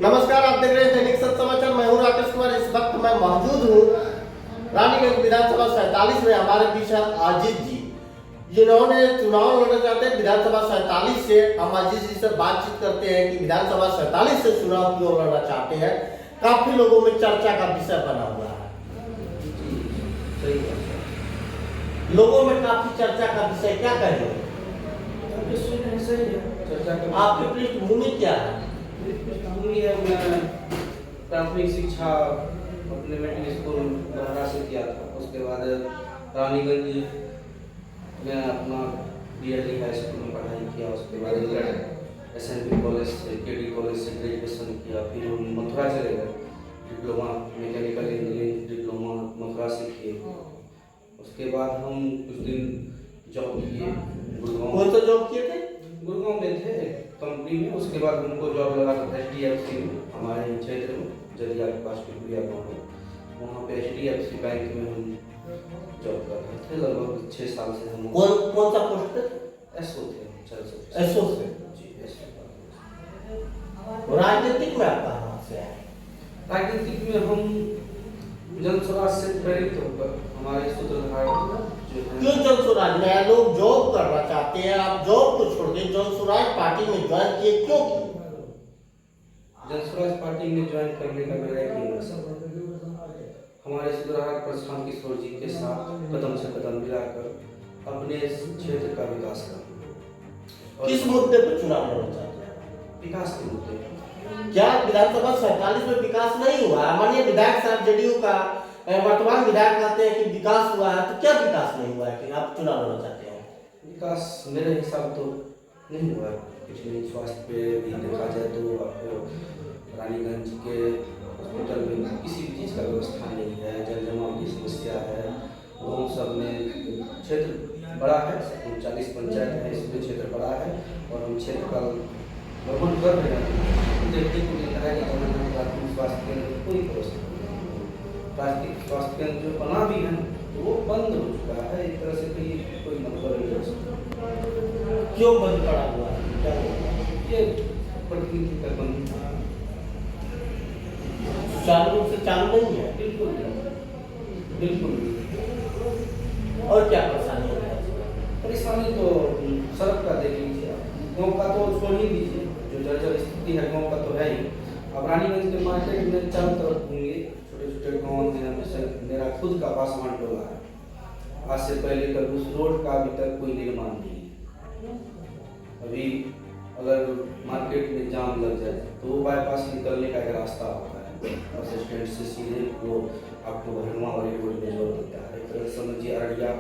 नमस्कार, आप देख रहे हैं दैनिक सत्य समाचार। मैं हूं राकेश कुमार। इस वक्त मैं मौजूद हूं रानीगंज विधानसभा 47 में। हमारे बीच है अजीत जी, जिन्होंने चुनाव लड़ना चाहते हैं विधानसभा 47 से। हम अजीत जी से बातचीत करते हैं कि विधानसभा 47 से चुनाव क्यों लड़ना चाहते हैं। काफी लोगों में चर्चा का विषय बना हुआ है, सही है। लोगों में काफी चर्चा का विषय। क्या कहेंगे सही है, चर्चा का आपकी पृष्ठभूमि क्या है? पृष्ठभूमि है, मैं प्राथमिक शिक्षा अपने मिडिल स्कूल बहरा से किया था। उसके बाद रानीगंज में अपना डीएलई हाई स्कूल में पढ़ाई किया। उसके बाद एसएनपी कॉलेज से केडी कॉलेज से ग्रेजुएशन किया। फिर हम मथुरा चले गए, diploma mechanical engineering diploma Mathura से किए। उसके बाद हम कुछ दिन जॉब किए गुड़गांव। कौन सा जॉब किए थे? गुड़गांव में थे कंपनी में। उसके बाद हमको जॉब लगा था HDFC में, हमारे क्षेत्र में जदिया के पास टिकुरिया गाँव है। वहाँ पे HDFC बैंक में हम जॉब कर रहे थे लगभग 6 साल से। हम कौन सा पोस्ट पे? एसओ थे, एसओ से जी एसओ। राजनीतिक में आप कहाँ से आए? राजनीतिक में हम जन स्वराज से प्रेरित होकर हमारे सूत्रधार जो क्यों जन स्वराज में? लोग जॉब करना चाहते हैं, आप जॉब को छोड़ के जन स्वराज पार्टी में ज्वाइन किए, क्यों किए? जन स्वराज पार्टी में ज्वाइन करने का मेरा एक ही मकसद, हमारे सूत्रधार प्रशांत किशोर जी के साथ कदम से कदम मिलाकर अपने क्षेत्र का विकास करना। किस मुद्दे पर चुनाव लड़ना चाहते हैं? विकास के मुद्दे। क्या विधानसभा 47 में विकास नहीं हुआ? माननीय विधायक साहब जेडीयू का वर्तमान विधायक कहते हैं कि विकास हुआ है, तो क्या विकास नहीं हुआ है कि आप चुनाव लड़ना चाहते हैं? विकास मेरे हिसाब तो नहीं हुआ है। पिछले स्वास्थ्य पे भी देखा जाए तो आपको रानीगंज के हॉस्पिटल में किसी भी चीज़ का व्यवस्था नहीं है। जल जमाव की समस्या है। गाँव सब में क्षेत्र बड़ा है, 39 पंचायत है, इसमें क्षेत्र बड़ा है और हम क्षेत्र का भ्रमण कर रहे हैं। देखने को मिल रहा है कि प्राथमिक स्वास्थ्य केंद्र कोई व्यवस्था नहीं। प्राथमिक स्वास्थ्य केंद्र जो बना भी है तो वो बंद हो चुका है। एक तरह से कोई मतलब नहीं हो सकता। क्यों बंद पड़ा हुआ है? क्या ये प्रतिनिधि का बंद सुचारू रूप से चालू नहीं है? बिल्कुल बिल्कुल। और क्या परेशानी है? परेशानी तो सड़क का देख लीजिए, गाँव का तो छोड़ ही दीजिए, जो जर्जर स्थिति है गाँव का तो है ही। अब रानीगंज के मार्केट में चारों तरफ घूमिए, छोटे छोटे गाँव में मेरा खुद का पासवान टोला है। आज से पहले का उस रोड का अभी तक कोई निर्माण नहीं है। अभी अगर मार्केट में जाम लग जाए तो वो बाईपास निकलने का एक रास्ता होता है, बस स्टैंड से सीधे वो आपको भरवा वाली रोड में जोड़ देता है। एक तरह से समझिए अररिया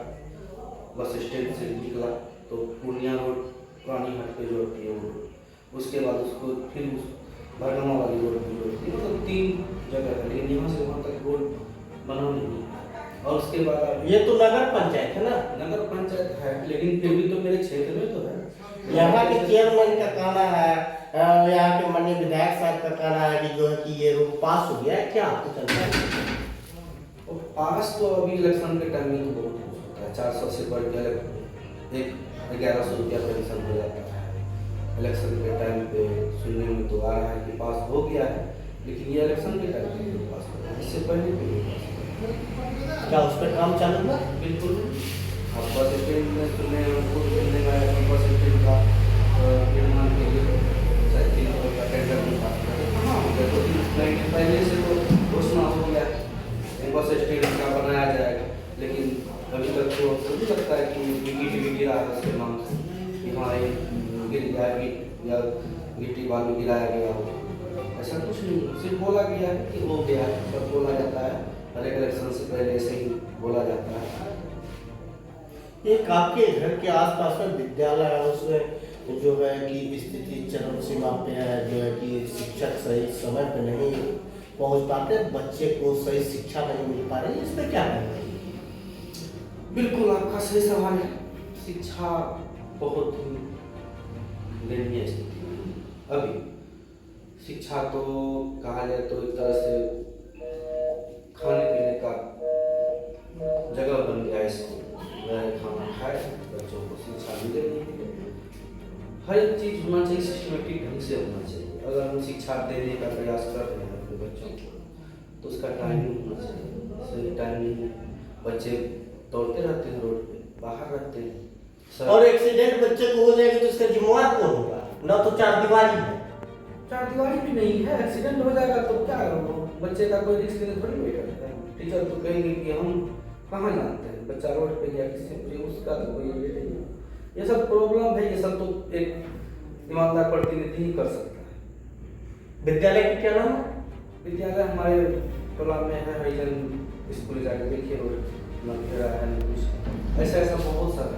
बस स्टैंड से निकला तो पूर्णिया रोड पुरानी हाट पे जोड़ती है वो रोड। उसके बाद उसको फिर उस भरगमा वाली रोड पे जोड़ती है। मतलब 3 जगह है, लेकिन यहाँ से वहाँ तक रोड बना नहीं है। और उसके बाद ये तो नगर पंचायत है ना? नगर पंचायत है, लेकिन फिर भी तो मेरे क्षेत्र में तो है। यहाँ के चेयरमैन का कहना है, यहाँ के माननीय विधायक साहब का कहना है कि जो है कि ये रोड पास हो गया है। क्या आपको चलता है? और पास तो अभी इलेक्शन के टाइम में तो बहुत कुछ होता है। 400 से बढ़ के एक 1100 रुपया पेंशन हो जाता है। इलेक्शन के टाइम पे सुनने में तो आ रहा है कि पास हो गया है, लेकिन ये इलेक्शन के टाइम पे पास हो गया, इससे पहले भी नहीं पास हो। क्या उस पर काम चालू हुआ? बिल्कुल। अब बस स्टैंड में सुनने खुद मिलने का बस स्टैंड का निर्माण के लिए शायद 3 करोड़ का टेंडर भी पास किया। हाँ, तो 3 महीने पहले से तो घोषणा हो गया है बस स्टैंड का बनाया जाएगा, लेकिन अभी तक तो मुझे लगता है कि गिट्टी गिरा है उसके नाम से कि हाँ ये गिर जाएगी या गिट्टी बालू गिराया गया हो, ऐसा कुछ नहीं। सिर्फ बोला गया है कि हो गया है, सब बोला जाता है। हर एक इलेक्शन से पहले ऐसे ही बोला जाता है। एक आपके घर के आसपास में विद्यालय है, उसमें जो है कि स्थिति चरम सीमा पे है, जो है कि शिक्षक सही समय पे नहीं पहुंच पाते, बच्चे को सही शिक्षा नहीं मिल पा रही, इस पर क्या कहना है? बिल्कुल आपका सही सवाल है। शिक्षा बहुत ही दयनीय स्थिति है अभी। शिक्षा तो कहा जाए तो एक तरह से खाने पीने का जगह बन गया स्कूल। खाना खाए, बच्चों को शिक्षा मिले, हर एक चीज होना चाहिए, सिस्टमेटिक ढंग से होना चाहिए। अगर हम शिक्षा देने का प्रयास कर रहे हैं अपने बच्चों को, तो उसका टाइमिंग होना चाहिए। सही टाइमिंग में बच्चे दौड़ते रहते हैं रोड पे, बाहर रहते हैं और एक्सीडेंट बच्चे को हो जाएगा तो उसका जिम्मेवार कौन होगा? ना तो चार दीवारी है। चार दीवारी भी नहीं है, एक्सीडेंट हो जाएगा तो क्या होगा? बच्चे का कोई रिस्क लेने थोड़ी बैठा है। टीचर तो कहेंगे कि हम कहाँ जानते हैं, बच्चा रोड पे गया किससे पूछे, उसका तो कोई ये नहीं है। ये सब प्रॉब्लम है, ये सब तो एक ईमानदार प्रतिनिधि ही कर सकता है। विद्यालय का क्या नाम है? विद्यालय हमारे टोला में है, हरिजन स्कूल जाके देखिए, रोड नखेड़ा है, कुछ ऐसा ऐसा बहुत सारा।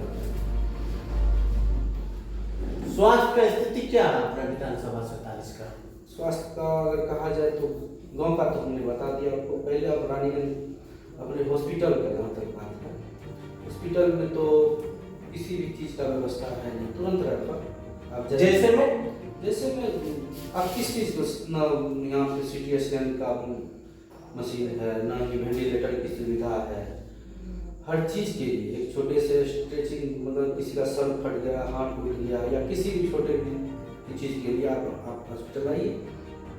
स्वास्थ्य का स्थिति क्या है अपना विधानसभा 47 का? स्वास्थ्य का अगर कहा जाए तो गांव का तो हमने बता दिया आपको पहले। अब रानीगंज अपने हॉस्पिटल का जहाँ तक बात है, हॉस्पिटल में तो किसी भी चीज़ का व्यवस्था है नहीं, तुरंत रेफर। आप जैसे में आप किस चीज़ को ना, यहाँ पे सिटी स्कैन का मशीन है, ना ही वेंटिलेटर की सुविधा है। हर चीज़ के लिए एक छोटे से स्ट्रेचिंग, मतलब किसी का सर फट गया, हाथ टूट गया, या किसी भी छोटे की चीज़ के लिए आप हॉस्पिटल आइए।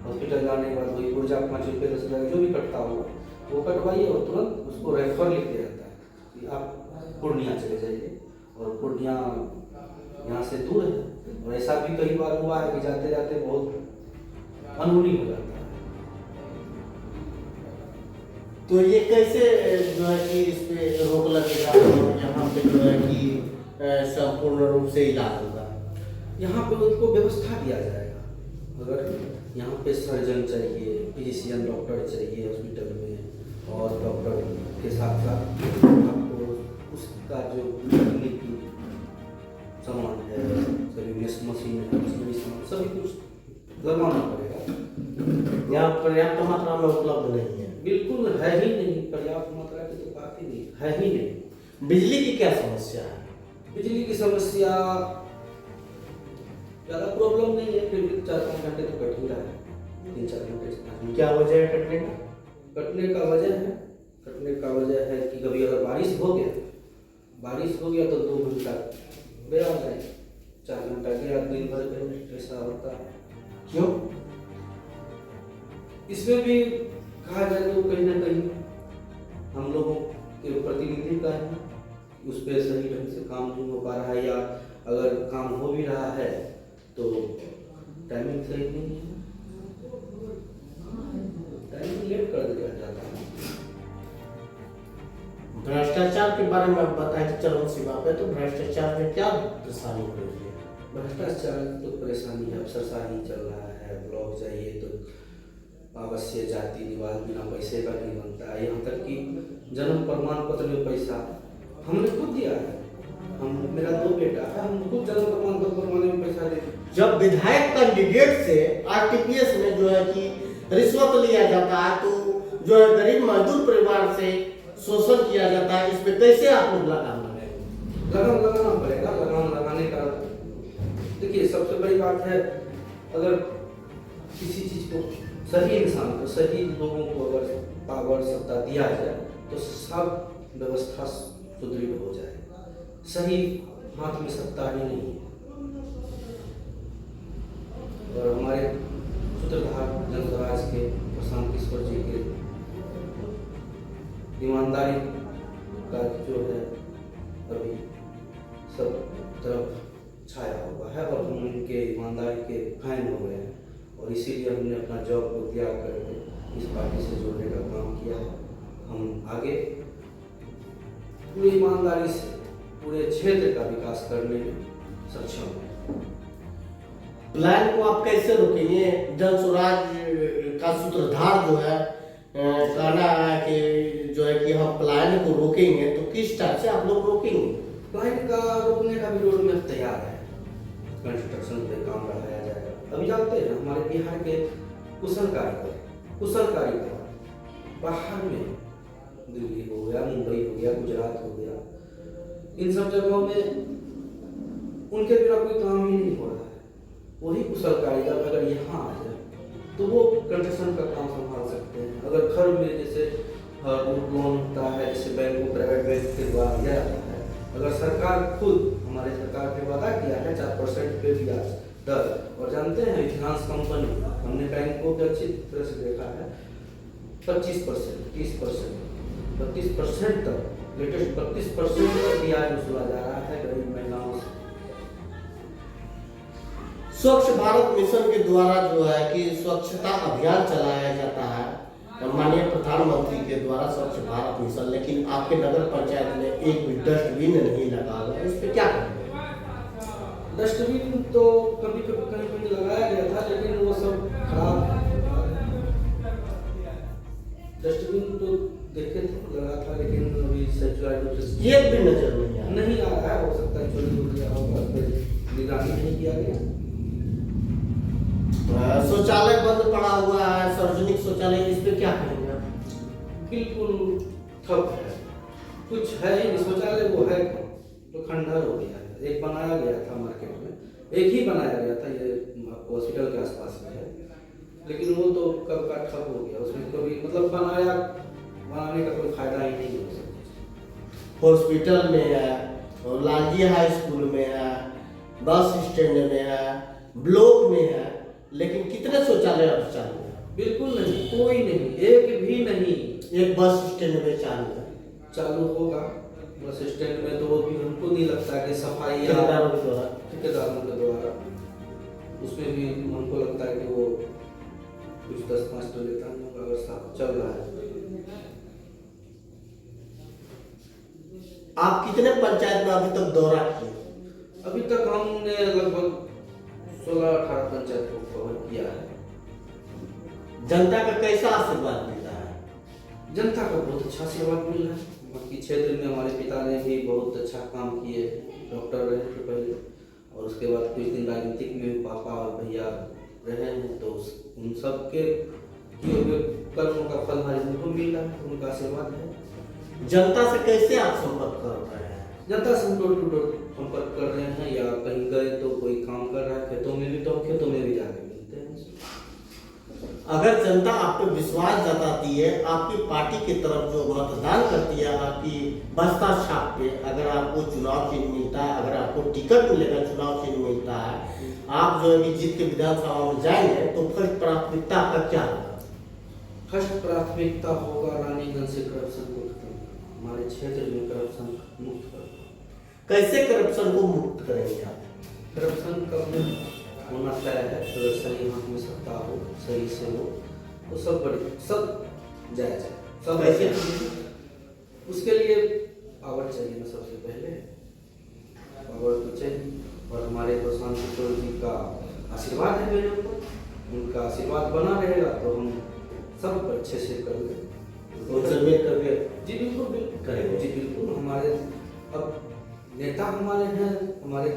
हॉस्पिटल जाने के बाद वही पुर्जा 5 रुपये 10 रुपये जो भी कटता होगा वो कटवाइए, और तुरंत उसको रेफर लिख दिया जाता है कि आप पूर्णिया चले जाइए। और पूर्णिया यहाँ से दूर है, और ऐसा भी कई बार हुआ है कि जाते जाते बहुत अनहोनी हो जाता है। तो ये कैसे जो है कि इस पे रोक लगेगा और यहाँ पे जो है कि संपूर्ण रूप से इलाज होगा? यहाँ पे उनको व्यवस्था दिया जाएगा। अगर यहाँ पे सर्जन चाहिए, फिजिशियन डॉक्टर चाहिए हॉस्पिटल में, और डॉक्टर के साथ साथ आपको उसका जो करने की सामान है, सभी मशीन है, उसमें सामान सभी कुछ लगवाना पड़ेगा। यहाँ पर्याप्त मात्रा में उपलब्ध नहीं है। बिल्कुल है ही नहीं, पर्याप्त मात्रा की तो बात ही नहीं है ही नहीं। बिजली की क्या समस्या है? बिजली की समस्या ज़्यादा प्रॉब्लम नहीं है, फिर भी 4-5 घंटे तो कट ही रहा है, 3-4 घंटे। क्या वजह है कटने का? कटने का वजह है कि कभी अगर बारिश हो गया तो 2 घंटा गया जाए, 4 घंटा गया, दिन भर गया, ऐसा होता है। क्यों? इसमें भी कहा जाए तो कहीं ना कहीं हम लोगों के प्रतिनिधि का है, उस पर सही ढंग से काम नहीं हो पा रहा है, या अगर काम हो भी रहा है तो टाइमिंग सही नहीं है, टाइमिंग लेट कर दिया जाता है। भ्रष्टाचार के बारे में आप बताएं चरम सीमा पे, तो भ्रष्टाचार में क्या परेशानी हो रही है? भ्रष्टाचार तो परेशानी है, अफसरशाही चल रहा है। ब्लॉक जाइए तो अवश्य जाति निवास बिना पैसे का नहीं बनता है, यहाँ तक कि जन्म प्रमाण पत्र में पैसा हमने खुद दिया है। मेरा 2 बेटा है, हम खुद जन्म प्रमाण पत्र बनवाने में पैसा देते। जब विधायक कैंडिडेट से आरटीपीएस में जो है कि रिश्वत लिया जाता है, तो जो है गरीब मजदूर परिवार से शोषण किया जाता है, इस पे कैसे आप लोग लगाम लगाएंगे? लगाना पड़ेगा। लगाम लगाने का देखिए सबसे बड़ी बात है, अगर किसी चीज को सही इंसान को, सही लोगों को अगर पावर सत्ता दिया जाए तो सब व्यवस्था सुदृढ़ हो जाए। सही हाथ में सत्ता ही नहीं है। और हमारे सूत्रधार जनसराज के प्रशांत किशोर जी के ईमानदारी का जो है अभी सब तरफ छाया हुआ है, और हम उनके ईमानदारी के फैन हो गए हैं, और इसीलिए हमने अपना जॉब को त्याग करके इस पार्टी से जुड़ने का काम किया है। हम आगे पूरी ईमानदारी से पूरे क्षेत्र का विकास करने में सक्षम हैं। प्लान को आप कैसे रोकेंगे? जनसुराज का सूत्रधार जो है कहना है कि जो है कि हम प्लान को रोकेंगे, तो किस टाइप से आप लोग रोकेंगे? प्लान का रोकने का भी रोड मैप तैयार है, कंस्ट्रक्शन पे काम बढ़ाया जाएगा। अभी जानते हैं हमारे बिहार के कुशल कारीगर बाहर में, दिल्ली हो गया, मुंबई हो गया, गुजरात हो गया, इन सब जगहों में उनके बिना कोई काम ही नहीं हो रहा है। वही कुशल कारीगर अगर यहाँ आ जाए तो वो कंस्ट्रक्शन का काम संभाल सकते हैं। अगर घर में जैसे लोन होता है, जैसे बैंक को प्राइवेट बैंक के द्वारा दिया जाता है, अगर सरकार खुद, हमारे सरकार ने वादा किया है 4% पे ब्याज दर, और जानते हैं फाइनेंस कंपनी हमने बैंक को भी अच्छी तरह से देखा है 25%, 30%, 32% तक लेटेस्ट 32% तक ब्याज वसूला जा रहा है गरीब महिलाओं से। स्वच्छ भारत मिशन के द्वारा जो है कि स्वच्छता अभियान चलाया जाता है माननीय प्रधानमंत्री के द्वारा स्वच्छ भारत मिशन, लेकिन आपके नगर पंचायत में एक भी डस्टबिन नहीं लगा हुआ है, इस पे क्या करेंगे? डस्टबिन तो कभी कभी लगाया गया था, लेकिन वो सब खराब। डस्टबिन तो देखे थे लगा था, लेकिन अभी ये भी नजर नहीं आ रहा है। हो सकता है चोरी हो गया होगा, निगरानी नहीं किया गया। शौचालय बंद पड़ा हुआ है, सार्वजनिक शौचालय, इस पे क्या करेंगे आप? बिल्कुल ठप है, कुछ है ही नहीं। शौचालय वो है तो खंडहर हो गया है। एक बनाया गया था मार्केट में, एक ही बनाया गया था, ये हॉस्पिटल के आसपास में है, लेकिन वो तो कब का ठप हो गया। उसमें कभी मतलब बनाने का कोई फायदा ही नहीं हो सकता। हॉस्पिटल में है, और लालजी हाई स्कूल में है, बस स्टैंड में है, ब्लॉक में है, लेकिन कितने शौचालय अब चालू है? बिल्कुल नहीं, कोई नहीं, एक भी नहीं। एक बस स्टैंड में चालू है। चालू होगा बस स्टैंड में, तो वो भी हमको नहीं लगता कि सफाई ठेकेदारों के द्वारा उसमें भी हमको लगता है कि वो कुछ 10-5 तो लेता नहीं होगा, अगर साफ चल रहा है। आप कितने पंचायत में अभी तक दौरा किए? अभी तक हमने लगभग 16-18 पंचायत को कवर किया है। जनता का कैसा आशीर्वाद मिलता है? जनता का बहुत अच्छा आशीर्वाद मिल रहा है। बाकी क्षेत्र में हमारे पिता ने भी बहुत अच्छा काम किए, डॉक्टर रहे थे पहले, और उसके बाद कुछ दिन राजनीतिक में पापा और भैया रहे हैं, तो उन सब के किए हुए कर्मों का फल हमारे उनको मिल रहा है, उनका आशीर्वाद है। जनता से कैसे आप संपर्क कर रहे हैं? जनता से हम डोर टू डोर संपर्क कर रहे हैं, या कहीं गए तो कोई काम कर रहा है खेतों में भी, तो खेतों में भी जाके मिलते हैं। अगर जनता आप पे विश्वास जताती है, आपकी पार्टी की तरफ जो मतदान करती है, आपकी बस्ता छाप पे, अगर आपको चुनाव चिन्ह मिलता है, अगर आपको टिकट मिलेगा, चुनाव चिन्ह मिलता है, आप जो है कि जीत के विधानसभा में जाएंगे, तो फर्स्ट प्राथमिकता आपका क्या होगा? फर्स्ट प्राथमिकता होगा रानीगंज से करप्शन को खत्म करना, हमारे क्षेत्र में करप्शन मुक्त करना। कैसे करप्शन को मुक्त करेंगे आप? करप्शन कब होना तय है, अगर सही हाथ में सत्ता हो, सही से हो, तो सब जायज है, सब ऐसे। उसके लिए पावर चाहिए ना, सबसे पहले पावर तो चाहिए, और हमारे प्रशांत किशोर जी का आशीर्वाद है मेरे ऊपर, उनका आशीर्वाद बना रहेगा तो हम सब अच्छे से करेंगे। उनसे मिल करके जी बिल्कुल करेंगे। जी बिल्कुल। हमारे अब नेता हमारे हैं, हमारे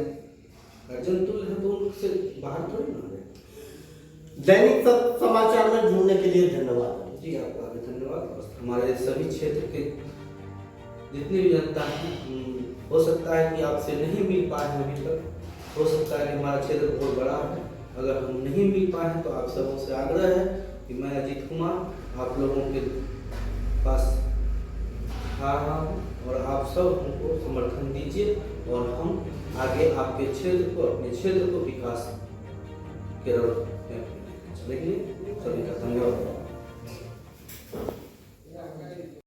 अर्जुन तुल्य है, तो उनसे बाहर थोड़ी ना है। दैनिक समाचार में जुड़ने के लिए धन्यवाद। जी आपका भी धन्यवाद। हमारे सभी क्षेत्र के जितनी भी जनता है, हो सकता है कि आपसे नहीं मिल पाए हैं अभी तक, हो सकता है कि हमारा क्षेत्र बहुत बड़ा है, अगर हम नहीं मिल पाए हैं तो आप सबों से आग्रह है कि मैं अजीत कुमार आप लोगों के पास आ रहा हूँ, और आप सब हमको समर्थन दीजिए, और हम आगे आपके क्षेत्र को, अपने क्षेत्र को विकास के राह में चलेंगे। सभी का धन्यवाद।